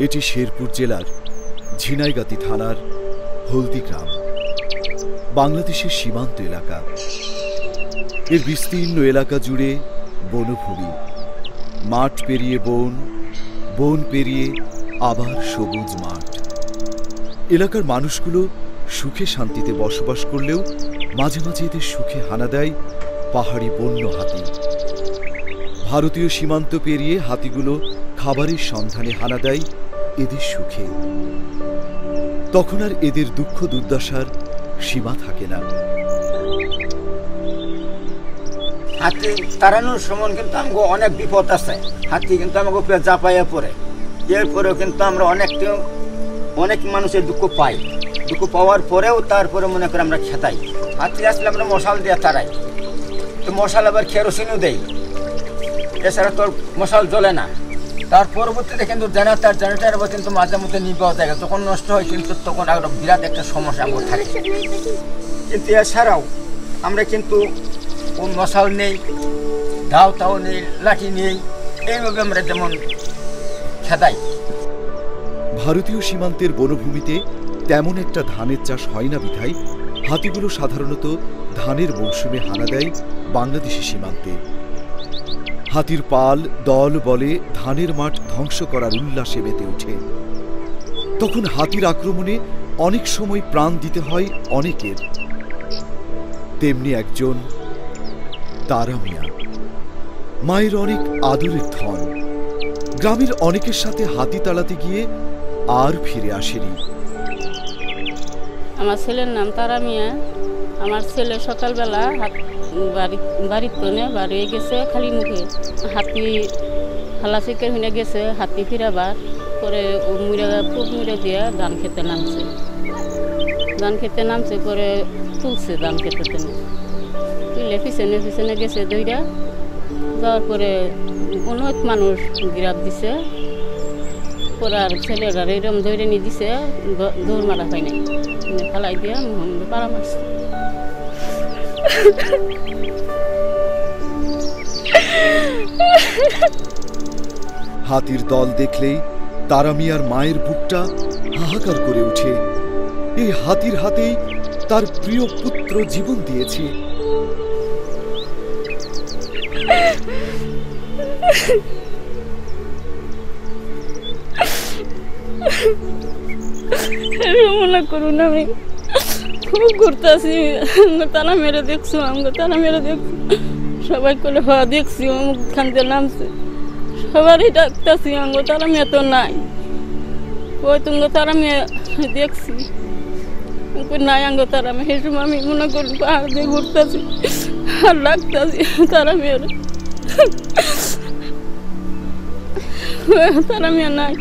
এটি শেরপুর জেলার ঝিনাইগাতি থানার হলদি গ্রাম, বাংলাদেশের সীমান্ত এলাকা। এর বিস্তীর্ণ এলাকা জুড়ে বনভূমি, মাঠ পেরিয়ে বন, বন পেরিয়ে আবার সবুজ মাঠ। এলাকার মানুষগুলো সুখে শান্তিতে বসবাস করলেও মাঝে মাঝে এদের সুখে হানা দেয় পাহাড়ি বন্য হাতি। ভারতীয় সীমান্ত পেরিয়ে হাতিগুলো খাবারের সন্ধানে হানা দেয় এদের সুখে। তখন আর এদের দুঃখ দুর্দশার সীমা থাকে না। হাতি তাড়ানোর সময় কিন্তু আমাকে অনেক বিপদ আছে। হাতি কিন্তু আমাকে উপরে চাপাইয়া পড়ে, এরপরেও কিন্তু আমরা অনেক মানুষের দুঃখ পাই। দুঃখ পাওয়ার পরেও তারপরে মনে করে আমরা খেতাই। হাতি আসলে আমরা মশাল দিয়ে তাড়াই, তো মশাল আবার কেরোসিনও দেই, এছাড়া তোর মশাল জ্বলে না। তার পরবর্তীতে কিন্তু জেনারেটার কিন্তু মাঝে মধ্যে নিয়ে পাওয়া যায়, তখন নষ্ট হয়, কিন্তু তখন আরো বিরাট একটা সমস্যা আমার থাকে। কিন্তু এছাড়াও আমরা কিন্তু মশাল নেই, দাও নেই, লাঠি নেই, এইভাবে আমরা যেমন খেতাই। ভারতীয় সীমান্তের বনভূমিতে তেমন একটা ধানের চাষ হয় না বিধায় হাতিগুলো সাধারণত ধানের মৌসুমে হানা দেয় বাংলাদেশি সীমান্তে। হাতির পাল দল বলে ধানের মাঠ ধ্বংস করার উল্লাসে মেতে ওঠে। তখন হাতির আক্রমণে অনেক সময় প্রাণ দিতে হয় অনেকের। তেমনি একজন তারা মিয়া, মায়ের অনেক আদরের ধন। গ্রামের অনেকের সাথে হাতি তাড়াতে গিয়ে আর ফিরে আসেনি। আমার ছেলের নাম তারা মিয়া। আমার ছেলে সকালবেলা বাড়ি গেছে খালি মুখে, হাতি হালা চিকের হইনে গেছে, হাতি ফিরাবার পরে মুড়ে দিয়ে ধান খেতে নামছে পরে তুলছে ধান খেতে তুলে পিছনে গেছে দইরা যাওয়ার পরে অনেক মানুষ গিরাপ দিছে। পরে আর ছেলেরা এরকম দৌড়ে নিয়ে দিছে, দৌড় মারা পাই নাই, ফালাই দিয়া পাড়া মারছে। হাতির দল দেখলেই তারা মিয়ার মায়ের বুকটা হাহাকার করে ওঠে। এই হাতির হাতেই তার প্রিয় পুত্র জীবন দিয়েছে। মনে করুন আমি খুব ঘুরতে আসি, তারা মেরে দেখছো, আমাকে তারা মেরে দেখছো, সবাই করে হওয়া দেখছি, অমুক খানতে নামছে, সবারই ডাকতেছি, আমাকে তারা মেয়ে তো নাই, ওই তুমি তারা মেয়ে দেখছি নাই, আঙ্গ তারা মেয়ে। সেই সময় আমি মনে করি পাহাড় দিয়ে ঘুরতেছি আর ডাকতেছি তারা মেয়ের, তারা মেয়ে নাই।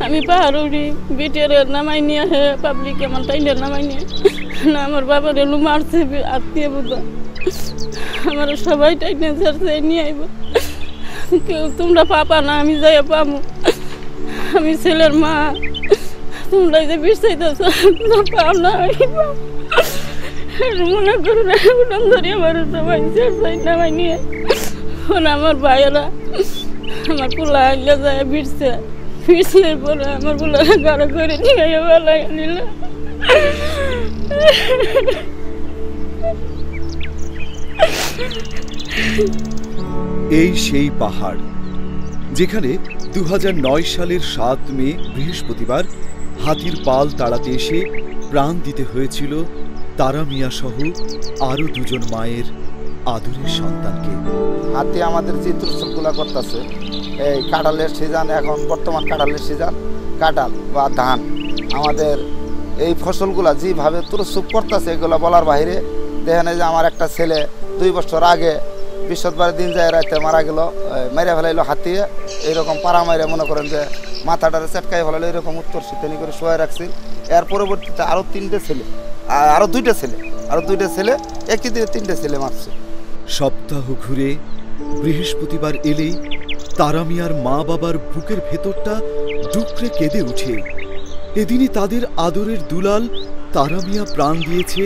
আমি পাহাড় উঠি, বিটের নামাই নিয়ে হে পাবলিক আমার টাইনের নামাই নিয়ে না, আমার বাবার এলু মারছে আত্মীয় বুঝা, আমার সবাই টাইনে ঝাড়ছে নিয়ে আইব, কেউ তোমরা পাপা না, আমি যাই পাবো, আমি ছেলের মা, তোমরা যে বিষাইতেছ পাও না, মনে করো না উঠান ধরে আমার সবাই ঝাড়ছাই নামাই নিয়ে। আমার ভাইয়েরা আমার পোলা আইলে যায় ফিরছে পরে আমার পোলা গাড়ো করে নিয়ে বেলা নিল। এই সেই পাহাড় যেখানে 2009 সালের 7 মে বৃহস্পতিবার হাতির পাল তাড়াতে এসে প্রাণ দিতে হয়েছিল তারা মিয়া সহ আরো 2জন মায়ের আদরের সন্তানকে। হাতি আমাদের যে তুরসুপগুলা করতেছে, এই কাঁঠালের সিজন, এখন বর্তমান কাঁঠালের সিজন, কাঁঠাল বা ধান, আমাদের এই ফসলগুলা যেভাবে তুরসুপ করতেছে এগুলো বলার বাইরে। দেখেন যে আমার একটা ছেলে 2 বছর আগে বৃহস্পতিবার দিন যায় রাতে মারা গেল, মেরে ফেলাইলো হাতিয়ে, এইরকম পাড়া মাইরে মনে করেন যে মাথাটারে চেটকাই ফেলাইলো, এরকম উত্তর শীতনি করে শোয়া রাখছি। এর পরবর্তীতে আরও 2টা ছেলে একই দিনে 3টে ছেলে মারছে। সপ্তাহ ঘুরে বৃহস্পতিবার এলেই তারা মিয়ার মা বাবার বুকের ভেতরটা ডুকরে কেঁদে উঠে। এদিনই তাদের আদরের দুলাল তারা মিয়া প্রাণ দিয়েছে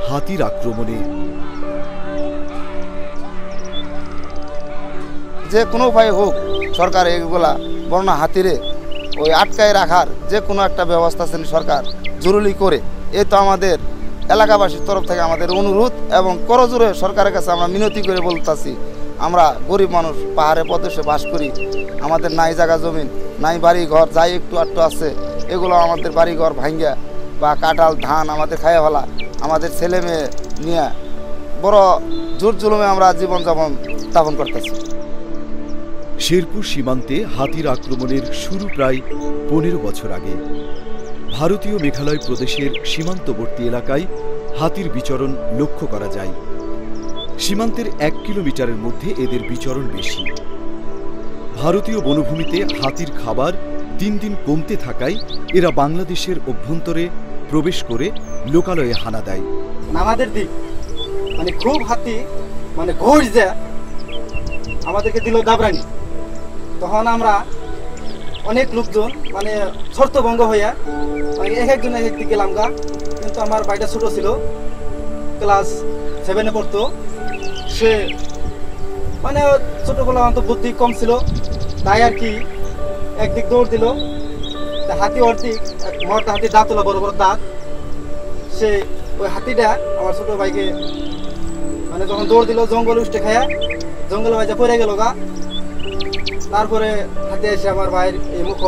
হাতির আক্রমণে। যে কোনো উপায়ে হোক সরকার এগুলা বর্ণা হাতিরে ওই আটকায় রাখার যে কোনো একটা ব্যবস্থা সরকার জরুরি করে। এ তো আমাদের এলাকাবাসীর তরফ থেকে আমাদের অনুরোধ এবং করজোরে সরকারের কাছে আমরা মিনতি করে বলতেছি, আমরা গরিব মানুষ পাহাড়ে প্রদেশে বাস করি, আমাদের নাই জায়গা জমিন নাই বাড়ি ঘর, যাই একটু আটটু আছে এগুলো আমাদের বাড়ি ঘর ভাঙ্গা বা কাঁঠাল ধান আমাদের খাইয়া ফেলা, আমাদের ছেলে মেয়ে নিয়ে বড় জোর জুলুমে আমরা জীবনযাপন স্থাপন করতেছি। শেরপুর সীমান্তে হাতির আক্রমণের শুরু প্রায় 15 বছর আগে। ভারতীয় মেঘালয় প্রদেশের সীমান্তবর্তী এলাকায় হাতির বিচরণ লক্ষ্য করা যায়। সীমান্তের 1 কিলোমিটারের মধ্যে এদের বিচরণ বেশি। ভারতীয় বনভূমিতে হাতির খাবার দিন দিন কমতে থাকায় এরা বাংলাদেশের অভ্যন্তরে প্রবেশ করে লোকালয়ে হানা দেয়। আমাদের দিক মানে খুব হাতি মানে ঘোষ যে আমাদেরকে দিল দাবরানি, তখন আমরা অনেক লোকজন মানে শর্তভঙ্গ হইয়া মানে এক একজন এক একদিক গেলাম গা। কিন্তু আমার ভাইটা ছোটো ছিল, ক্লাস 7-এ পড়তো, সে মানে ছোটোবেলা অন্ত বুদ্ধি কম ছিল, তাই আর কি একদিক দৌড় দিল, হাতি অর্ধেক মরটা হাতির দাঁত হলো বড় বড় দাঁত, সে ওই হাতিটা আমার ছোটো ভাইকে মানে যখন দৌড় দিল জঙ্গলে উঠে খায়া জঙ্গলে ভাইজা পড়ে গেল গা। তারপরে হাতি এসে আমার ভাইয়ের এই মুখ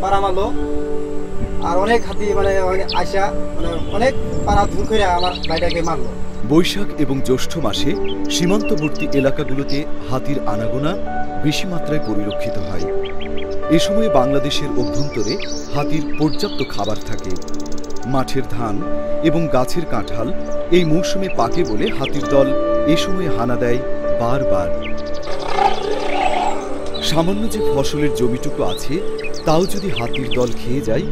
পাড়া মারলো, আর অনেক হাতি মানে আইসা মানে অনেক পাড়া ধুল করে আমার ভাইটাকে মারলো। বৈশাখ এবং জ্যৈষ্ঠ মাসে সীমান্তবর্তী এলাকাগুলোতে হাতির আনাগোনা বেশি মাত্রায় পরিলক্ষিত হয়। এ সময়ে বাংলাদেশের অভ্যন্তরে হাতির পর্যাপ্ত খাবার থাকে। মাঠের ধান এবং গাছের কাঁঠাল এই মৌসুমে পাকে বলে হাতির দল এ সময়ে হানা দেয় বারবার। সামান্য যে ফসলের জমিটুকু আছে তাও যদি হাতির দল খেয়ে যায়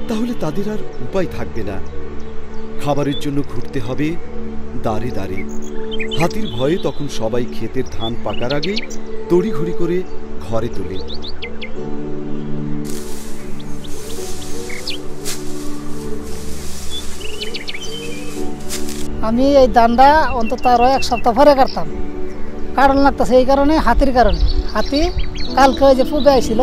তাহলে তাদের আর উপায় থাকবে না। খাবারের জন্য ঘুরতে হবে দাঁড়ে দাঁড়ে। হাতির ভয়ে তখন সবাই ক্ষেতের ধান পাকার আগেই তড়িঘড়ি করে ঘরে তোলে। আমি এই ধানটা অন্তত আরো 1 সপ্তাহ পরে কাটতাম, কারণ লাগতেছে এই কারণে হাতির কারণে। হাতি কালকে ওই যে পূবে আইছিল,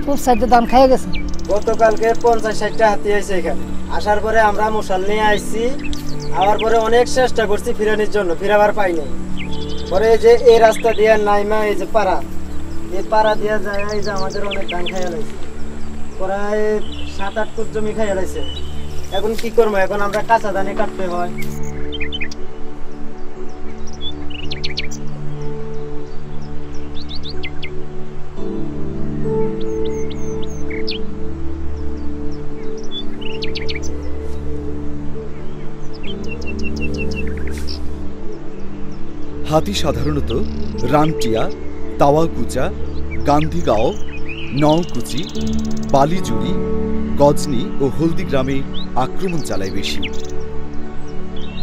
পূব সাইডে ধান খেয়ে গেছে। গতকালকে 50-60টা হাতি আইছে এখানে। আসার পরে আমরা মশাল নিয়ে আইছি, আবার পরে অনেক চেষ্টা করছি ফিরানোর জন্য, ফিরাবার পাই নাই। পরে এই যে এই রাস্তা দিয়ে নাইমা এই যে পাড়া, এই পাড়া দিয়ে যায় এই যে আমাদের অনেক ধান খাইয়া লাইছে, প্রায় 7-8 ফুট জমি খাইয়া লাইছে। এখন কি করবো, এখন আমরা কাঁচা ধানে কাটতে হয়। হাতি সাধারণত রানটিয়া, তাওয়াকুচা, গান্ধীগাঁও, নওকুচি, বালিজুড়ি, গজনি ও হলদি গ্রামে আক্রমণ চালায় বেশি।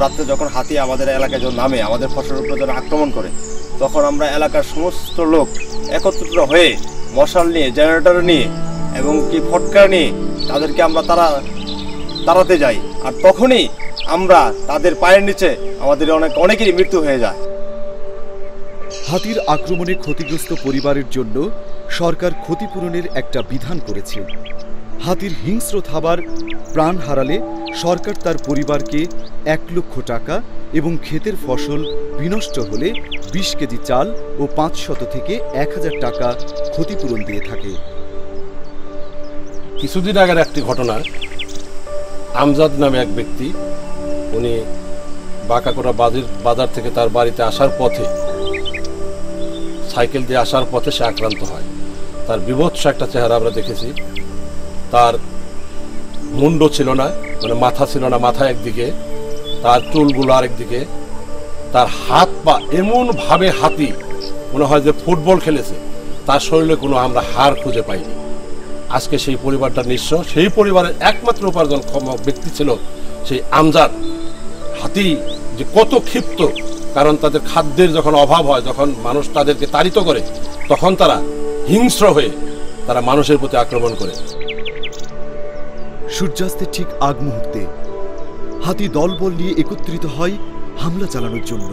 রাত্রে যখন হাতি আমাদের এলাকায় যখন নামে, আমাদের ফসলের উপরে যখন আক্রমণ করে, তখন আমরা এলাকার সমস্ত লোক একত্রিত হয়ে মশাল নিয়ে, জেনারেটর নিয়ে এবং কি ফটকা নিয়ে তাদেরকে আমরা তাড়াতে যাই। আর তখনই আমরা তাদের পায়ের নিচে আমাদের অনেকেরই মৃত্যু হয়ে যায়। হাতির আক্রমণে ক্ষতিগ্রস্ত পরিবারের জন্য সরকার ক্ষতিপূরণের একটা বিধান করেছে। হাতির হিংস্র থাবার প্রাণ হারালে সরকার তার পরিবারকে 1 লক্ষ টাকা এবং ক্ষেতের ফসল বিনষ্ট হলে 20 কেজি চাল ও 500 থেকে 1000 টাকা ক্ষতিপূরণ দিয়ে থাকে। কিছুদিন আগের একটি ঘটনা, আমজাদ নামে এক ব্যক্তি, উনি বাঁকাকোড়া বাজার থেকে তার বাড়িতে আসার পথে, সাইকেল দিয়ে আসার পথে সে আক্রান্ত হয়। তার বিভৎস একটা চেহারা আমরা দেখেছি। তার মুন্ড ছিল না, মানে মাথা ছিল না, মাথা একদিকে, তার চুলগুলো আরেকদিকে, তার হাত পা এমনভাবে হাতি মনে হয় যে ফুটবল খেলেছে, তার শরীরে কোনো আমরা হাড় খুঁজে পাইনি। আজকে সেই পরিবারটা নিঃস্ব। সেই পরিবারের একমাত্র উপার্জনক্ষম ব্যক্তি ছিল সেই আমজাদ। হাতি যে কত ক্ষিপ্ত, কারণ তাদের খাদ্যের যখন অভাব হয়, যখন মানুষ তাদেরকে তাড়িত করে, তখন তারা হিংস্র হয়ে তারা মানুষের প্রতি আক্রমণ করে। সূর্যাস্তের ঠিক আগ মুহূর্তে হাতি দলবল নিয়ে একত্রিত হয় হামলা চালানোর জন্য।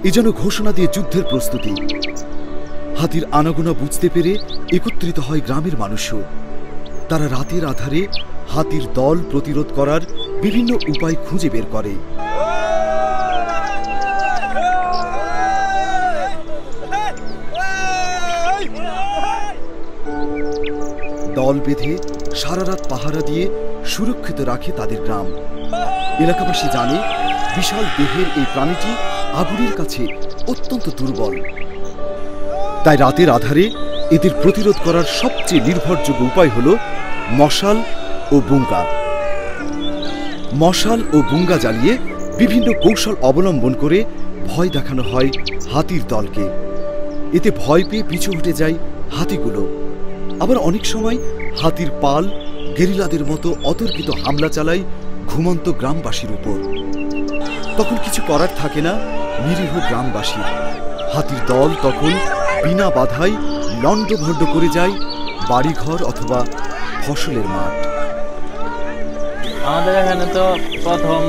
এ যেন ঘোষণা দিয়ে যুদ্ধের প্রস্তুতি। হাতির আনাগোনা বুঝতে পেরে একত্রিত হয় গ্রামের মানুষও। তারা রাতের আধারে হাতির দল প্রতিরোধ করার বিভিন্ন উপায় খুঁজে বের করে। দল বেঁধে সারা রাত পাহারা দিয়ে সুরক্ষিত রাখে তাদের গ্রাম। এলাকাবাসী জানে বিশাল দেহের এই প্রাণীটি আগুনের কাছে অত্যন্ত দুর্বল। তাই রাতের আধারে এদের প্রতিরোধ করার সবচেয়ে নির্ভরযোগ্য উপায় হল মশাল ও বুঙ্গা। মশাল ও বুঙ্গা জ্বালিয়ে বিভিন্ন কৌশল অবলম্বন করে ভয় দেখানো হয় হাতির দলকে। এতে ভয় পেয়ে পিছু হটে যায় হাতিগুলো। আবার অনেক সময় হাতির পাল গেরিলাদের মতো অতর্কিত হামলা চালায় ঘুমন্ত গ্রামবাসীর উপর। তখন কিছু করার থাকে না নিরীহ গ্রামবাসীর। হাতির দল তখন বিনা বাধায় লণ্ডভণ্ড করে যায় বাড়িঘর অথবা ফসলের মাঠ। আমাদের এখানে তো প্রথম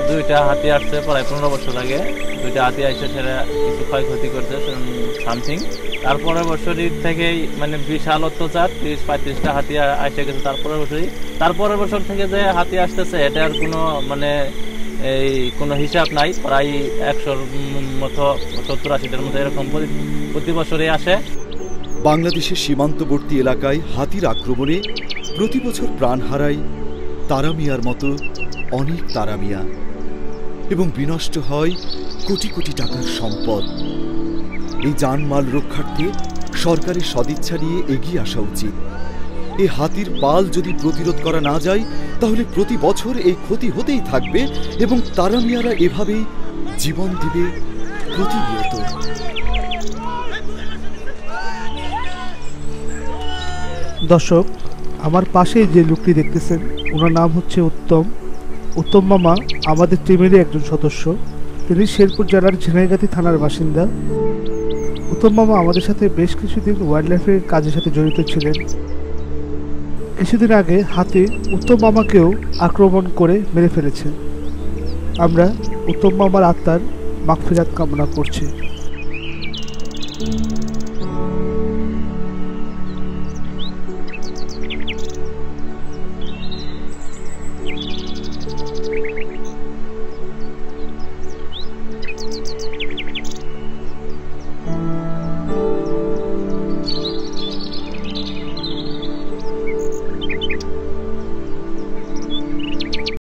2টা হাতি আসছে প্রায় 15 বছর আগে। 2টা হাতি আসছে, সেটা কিছু ক্ষয়ক্ষতি করছে সামথিং। তারপরের বছরই থেকেই মানে বিশাল অত্যাচার, 30-35টা হাতি আসে গেছে। তারপরের বছর থেকে যে হাতি আসতেছে এটার কোনো মানে কোনো হিসাব নাই। প্রায় 100-র মতো, 70-80টার মতো এরকম প্রতি বছরই আসে। বাংলাদেশের সীমান্তবর্তী এলাকায় হাতির আক্রমণে প্রতি বছর প্রাণ হারায় তারামিয়ার মতো অনেক তারামিয়া এবং বিনষ্ট হয় কোটি কোটি টাকার সম্পদ। এই জানমাল রক্ষার্থে সরকারের সদিচ্ছা নিয়ে এগিয়ে আসা উচিত। এই হাতির পাল যদি প্রতিরোধ করা না যায় তাহলে প্রতি বছর এই ক্ষতি হতেই থাকবে এবং তারামিয়ারা এভাবেই জীবন দিবে প্রতিনিয়ত। দর্শক, আমার পাশেই যে লোকটি দেখতেছেন ওনার নাম হচ্ছে উত্তম। উত্তম মামা আমাদের টিমেরই একজন সদস্য। তিনি শেরপুর জেলার ঝিনাইগাতি থানার বাসিন্দা। উত্তম মামা আমাদের সাথে বেশ কিছুদিন ওয়াইল্ড লাইফের কাজের সাথে জড়িত ছিলেন। কিছুদিন আগে হাতি উত্তম মামাকেও আক্রমণ করে মেরে ফেলেছে। আমরা উত্তম মামার আত্মার মাগফিরাত কামনা করছি।